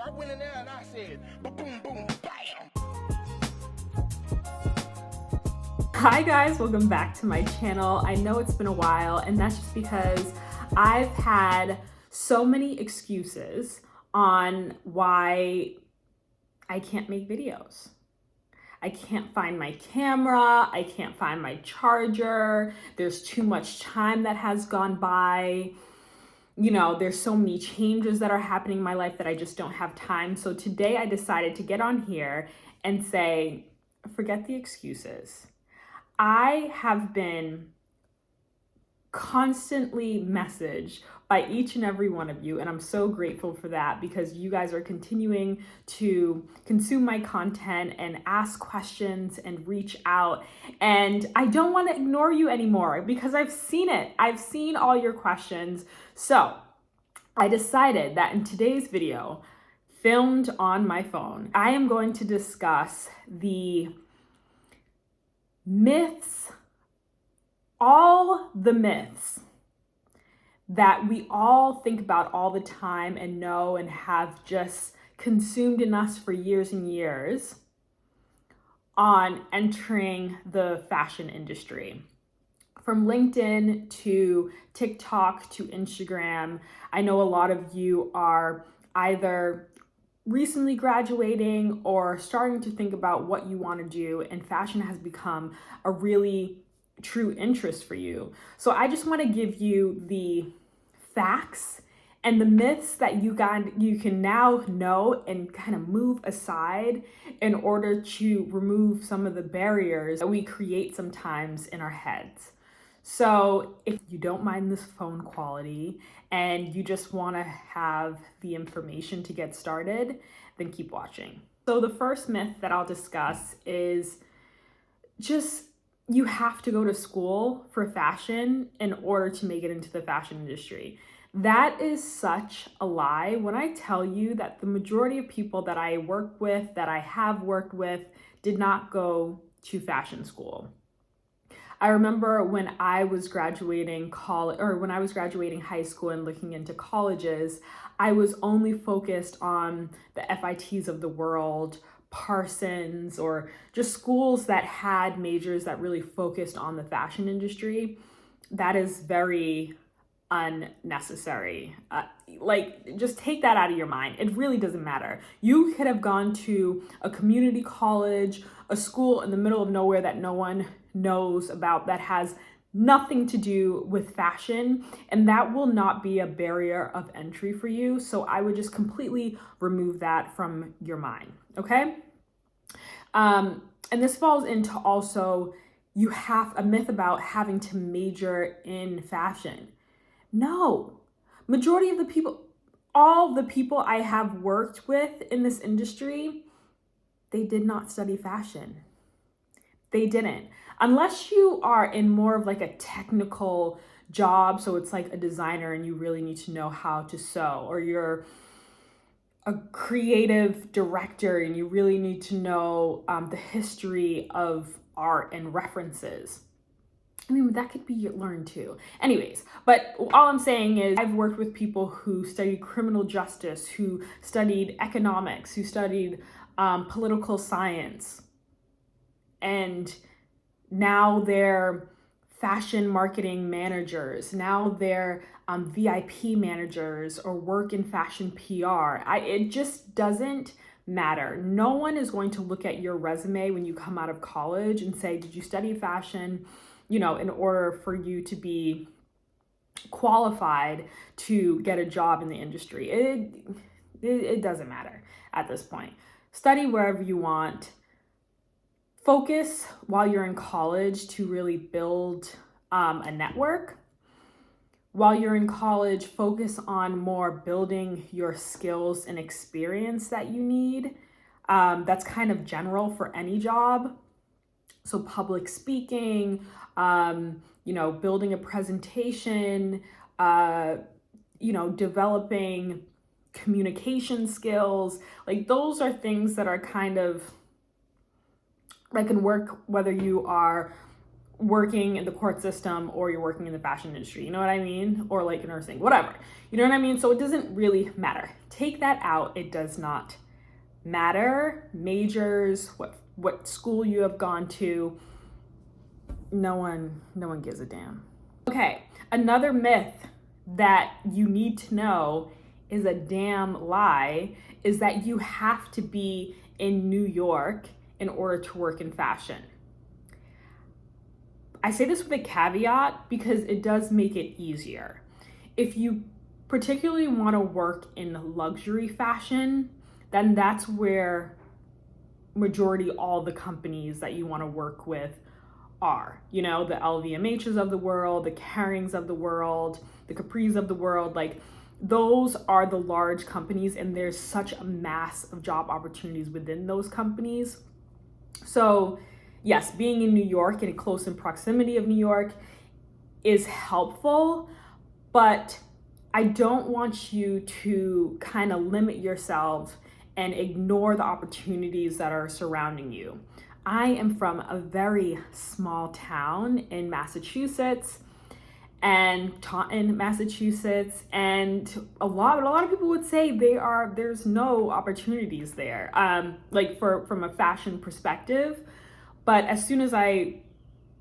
I went in there and I said, boom, boom, bam. Hi guys, welcome back to my channel. I know it's been a while, and that's just because I've had so many excuses on why I can't make videos. I can't find my camera, I can't find my charger, there's too much time that has gone by. You know, there's so many changes that are happening in my life that I just don't have time. So today I decided to get on here and say, forget the excuses. I have been constantly messaged by each and every one of you, and I'm so grateful for that because you guys are continuing to consume my content and ask questions and reach out. And I don't want to ignore you anymore because I've seen it. I've seen all your questions. So I decided that in today's video, filmed on my phone, I am going to discuss the myths, all the myths that we all think about all the time and know and have just consumed in us for years and years on entering the fashion industry. From LinkedIn to TikTok to Instagram, I know a lot of you are either recently graduating or starting to think about what you want to do, and fashion has become a really true interest for you. So I just want to give you the facts and the myths that you can now know and kind of move aside in order to remove some of the barriers that we create sometimes in our heads. So if you don't mind this phone quality and you just want to have the information to get started, then keep watching. So the first myth that I'll discuss is just you have to go to school for fashion in order to make it into the fashion industry. That is such a lie when I tell you that the majority of people that I work with, that I have worked with, did not go to fashion school. I remember when I was graduating college, or when I was graduating high school and looking into colleges, I was only focused on the FITs of the world, Parsons, or just schools that had majors that really focused on the fashion industry. That is very unnecessary. Just take that out of your mind. It really doesn't matter. You could have gone to a community college, a school in the middle of nowhere that no one knows about, that has nothing to do with fashion, and that will not be a barrier of entry for you. So I would just completely remove that from your mind, okay? And this falls into also, you have a myth about having to major in fashion. No, majority of the people, all the people I have worked with in this industry, they did not study fashion. They didn't. Unless you are in more of like a technical job, so it's like a designer and you really need to know how to sew, or you're a creative director and you really need to know the history of art and references. I mean, that could be learned too. Anyways, but all I'm saying is I've worked with people who studied criminal justice, who studied economics, who studied political science, and now they're fashion marketing managers. Now they're VIP managers or work in fashion PR. It just doesn't matter. No one is going to look at your resume when you come out of college and say, did you study fashion, in order for you to be qualified to get a job in the industry. It doesn't matter at this point. Study wherever you want. Focus while you're in college to really build a network. While you're in college, focus on more building your skills and experience that you need. That's kind of general for any job. So public speaking, building a presentation, developing communication skills. Like those are things that are kind of, that can work whether you are working in the court system or you're working in the fashion industry, you know what I mean? Or like nursing, whatever, you know what I mean? So it doesn't really matter. Take that out. It does not matter. Majors, what school you have gone to, no one gives a damn. Okay, another myth that you need to know is a damn lie is that you have to be in New York in order to work in fashion. I say this with a caveat because it does make it easier. If you particularly want to work in luxury fashion, then that's where majority all the companies that you want to work with are. You know, the LVMHs of the world, the Kerings of the world, the Capris of the world, like those are the large companies, and there's such a mass of job opportunities within those companies. So yes, being in New York and close in proximity of New York is helpful, but I don't want you to kind of limit yourself and ignore the opportunities that are surrounding you. I am from a very small town in Massachusetts, and Taunton, Massachusetts, and a lot of people would say there's no opportunities there, like from a fashion perspective. But as soon as I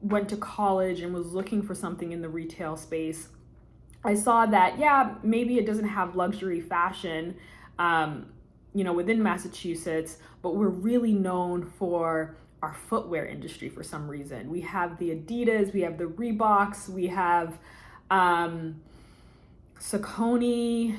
went to college and was looking for something in the retail space, I saw that, yeah, maybe it doesn't have luxury fashion, within Massachusetts, but we're really known for our footwear industry for some reason. We have the Adidas, we have the Reeboks, we have Saucony,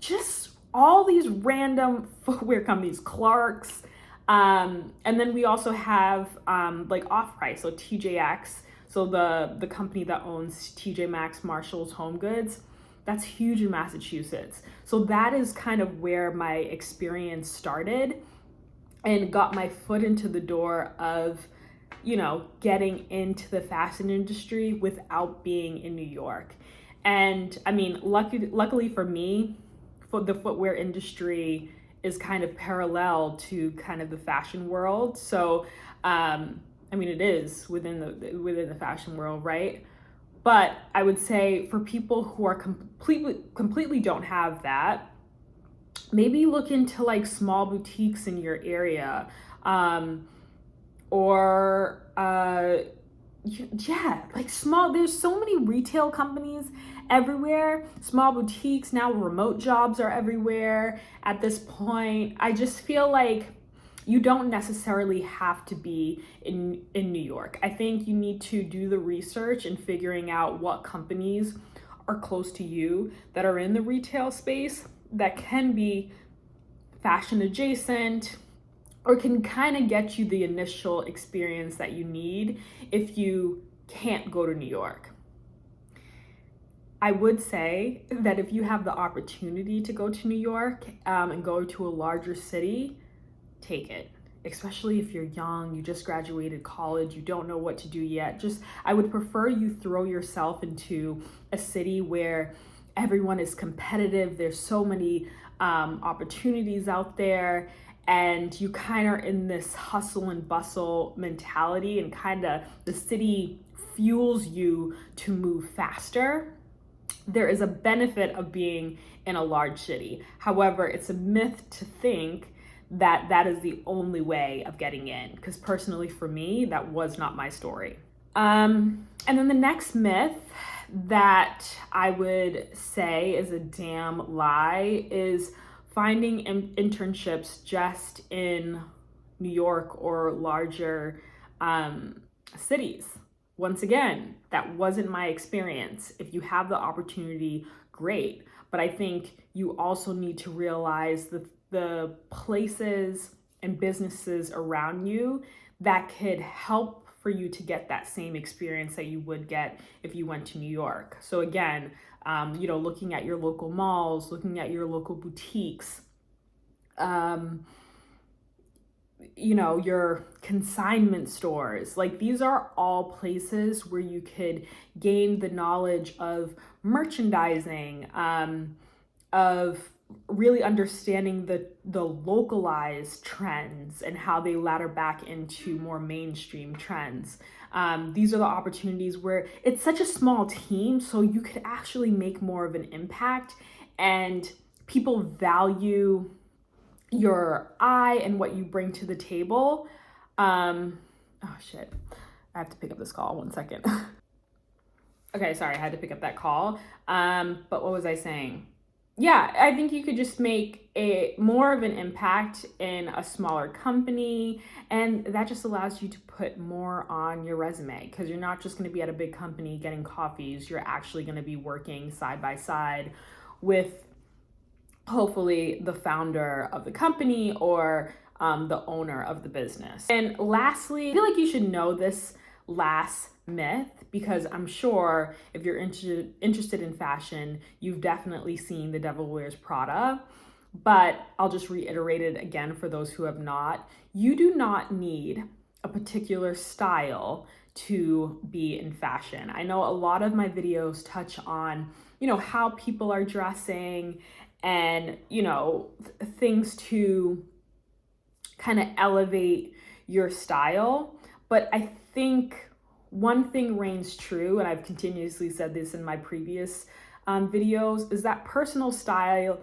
just all these random footwear companies, Clark's. And then we also have like off-price, so TJX, so the company that owns TJ Maxx, Marshalls, Home Goods, that's huge in Massachusetts. So that is kind of where my experience started and got my foot into the door of, getting into the fashion industry without being in New York. And I mean, luckily for me, for the footwear industry is kind of parallel to kind of the fashion world. So, it is within the fashion world, right? But I would say for people who are completely don't have that, maybe look into like small boutiques in your area, or like small. There's so many retail companies everywhere, small boutiques. Now remote jobs are everywhere at this point. I just feel like you don't necessarily have to be in New York. I think you need to do the research and figuring out what companies are close to you that are in the retail space that can be fashion adjacent or can kind of get you the initial experience that you need if you can't go to New York. I would say that if you have the opportunity to go to New York and go to a larger city, take it. Especially if you're young, you just graduated college, you don't know what to do yet. I would prefer you throw yourself into a city where everyone is competitive. There's so many opportunities out there, and you kind of are in this hustle and bustle mentality, and kind of the city fuels you to move faster. There is a benefit of being in a large city. However, it's a myth to think that that is the only way of getting in, because personally for me, that was not my story. And then the next myth that I would say is a damn lie is finding internships just in New York or larger cities. Once again, that wasn't my experience. If you have the opportunity, great. But I think you also need to realize the places and businesses around you that could help for you to get that same experience that you would get if you went to New York. So again, looking at your local malls, looking at your local boutiques, your consignment stores. Like, these are all places where you could gain the knowledge of merchandising, of really understanding the localized trends and how they ladder back into more mainstream trends. These are the opportunities where it's such a small team, so you could actually make more of an impact, and people value your eye and what you bring to the table. Oh shit, I have to pick up this call, 1 second. Okay, sorry, I had to pick up that call. But what was I saying? Yeah, I think you could just make a more of an impact in a smaller company, and that just allows you to put more on your resume, because you're not just going to be at a big company getting coffees. You're actually going to be working side by side with hopefully the founder of the company or the owner of the business. And lastly, I feel like you should know this last myth, because I'm sure if you're interested in fashion, you've definitely seen The Devil Wears Prada. But I'll just reiterate it again for those who have not. You do not need a particular style to be in fashion. I know a lot of my videos touch on, how people are dressing and, things to kind of elevate your style. But I think one thing reigns true, and I've continuously said this in my previous videos, is that personal style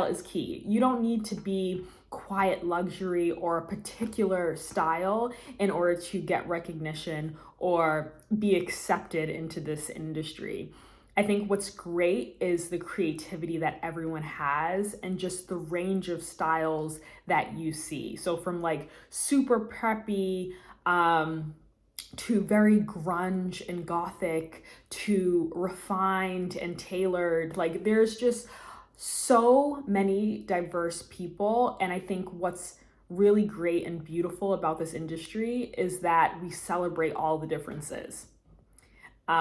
is key. You don't need to be quiet luxury or a particular style in order to get recognition or be accepted into this industry. I think what's great is the creativity that everyone has and just the range of styles that you see. So from like super preppy, to very grunge and gothic, to refined and tailored. Like, there's just so many diverse people. And I think what's really great and beautiful about this industry is that we celebrate all the differences.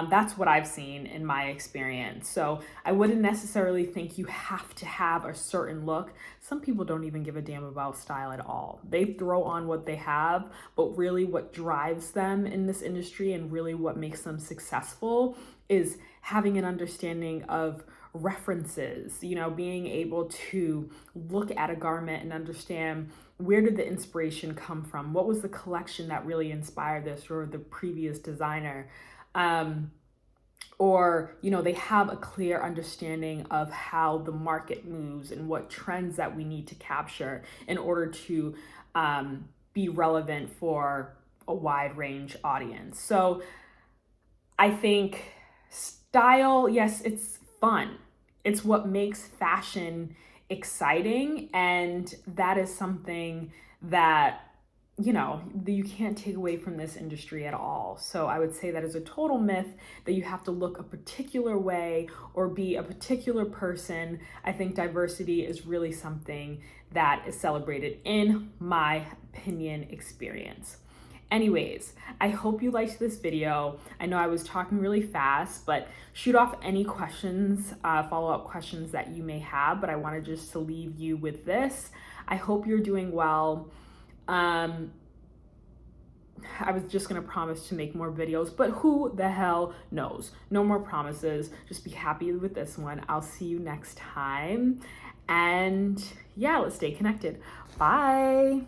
That's what I've seen in my experience. So I wouldn't necessarily think you have to have a certain look. Some people don't even give a damn about style at all. They throw on what they have, but really what drives them in this industry and really what makes them successful is having an understanding of references, being able to look at a garment and understand, where did the inspiration come from? What was the collection that really inspired this, or the previous designer? Or they have a clear understanding of how the market moves and what trends that we need to capture in order to be relevant for a wide range audience. So I think style, yes, it's fun. It's what makes fashion exciting, and that is something that you can't take away from this industry at all. So I would say that is a total myth that you have to look a particular way or be a particular person. I think diversity is really something that is celebrated, in my opinion, experience. Anyways, I hope you liked this video. I know I was talking really fast, but shoot off any questions, follow-up questions that you may have, but I wanted just to leave you with this. I hope you're doing well. I was just gonna promise to make more videos, but who the hell knows? No more promises. Just be happy with this one. I'll see you next time. And yeah, let's stay connected. Bye.